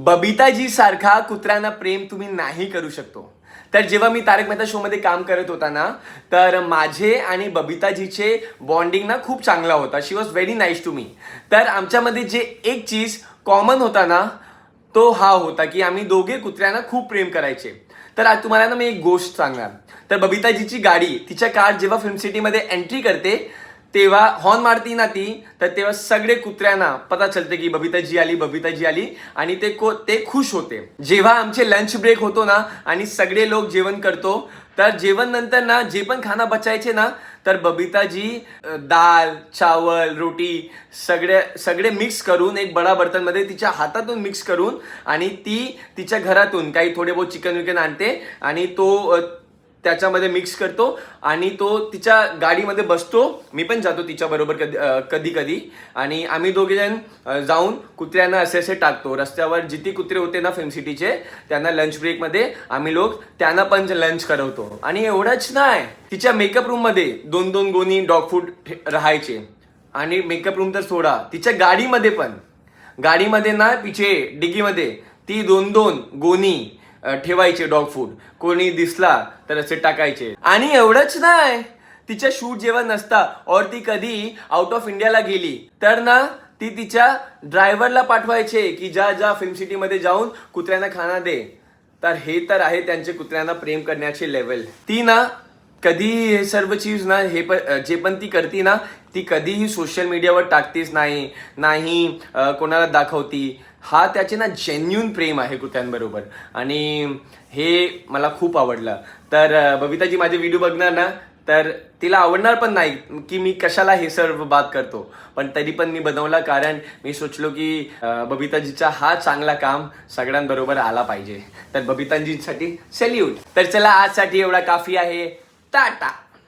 बबिताजी सारखा कुत्र्यांना प्रेम तुम्ही नाही करू शकतो. तर जेव्हा मी तारक मेहता शो मध्ये काम करत होता ना, तर माझे आणि बबिताजीचे बॉन्डिंग ना खूप चांगला होता. She was very nice to me. तर आमच्यामध्ये जे एक चीज कॉमन होता ना, तो हा होता की आम्ही दोघे कुत्र्यांना खूप प्रेम करायचे. तर आज तुम्हाला ना मी एक गोष्ट सांगणार. तर बबिताजीची गाडी, तिच्या कार जेव्हा फिल्म सिटीमध्ये एंट्री करते तेव्हा हॉर्न मारती ना ती, तर तेव्हा सगळे कुत्र्यांना पता चलते की बबिताजी आली, बबिताजी आली, आणि ते खुश होते. जेव्हा आमचे लंच ब्रेक होतो ना आणि सगळे लोक जेवण करतो, तर जेवण नंतर ना जे पण खाना बचायचे ना, तर बबिताजी दाल, चावल, रोटी सगळे मिक्स करून एक बडा बर्तन मध्ये तिच्या हातातून मिक्स करून, आणि ती तिच्या घरातून काही थोडे बहुत चिकन विकन आणते आणि तो त्याच्यामध्ये मिक्स करतो आणि तो तिच्या गाडीमध्ये बसतो. मी पण जातो तिच्या बरोबर कधी कधी, आणि आम्ही दोघे जण जाऊन कुत्र्यांना असे टाकतो रस्त्यावर. जिथे कुत्रे होते ना फिल्म सिटीचे, त्यांना लंच ब्रेक मध्ये आम्ही लोक त्यांना पण लंच करवतो. आणि एवढंच नाही, तिच्या मेकअप रूम मध्ये 2-2 गोणी डॉग फूड राहायचे. आणि मेकअप रूम तर सोडा, तिच्या गाडीमध्ये ना पिछे डिगीमध्ये ती 2-2 गोणी ठेवायचे डॉग फूड. कोणी दिसला तर असे टाकायचे. आणि एवढंच नाही, तिच्या शूट जेव्हा नसता और ती कधी आउट ऑफ इंडियाला गेली तर ना, ती तिच्या ड्रायव्हरला पाठवायचे की जा फिल्म सिटी मध्ये जाऊन कुत्र्यांना खाना दे. तर हे तर आहे त्यांचे कुत्र्यांना प्रेम करण्याचे लेवल. ती ना कधी हे सर्व चीज ना, जे पण ती करती ना, ती कधीही सोशल मीडियावर टाकतीच नाही कोणाला दाखवती. हा त्याचे ना जेन्युन प्रेम आहे कुत्र्यांबरोबर, आणि हे मला खूप आवडलं. तर बबिताजी माझे व्हिडिओ बघणार ना, तर तिला आवडणार पण नाही की मी कशाला हे सर्व बात करतो, पण तरी पण मी बनवला, कारण मी सोचलो की बबिताजीचा हा चांगला काम सगळ्यांबरोबर आला पाहिजे. तर बबिताजीसाठी सॅल्यूट. तर चला, आजसाठी एवढा काफी आहे. टाटा.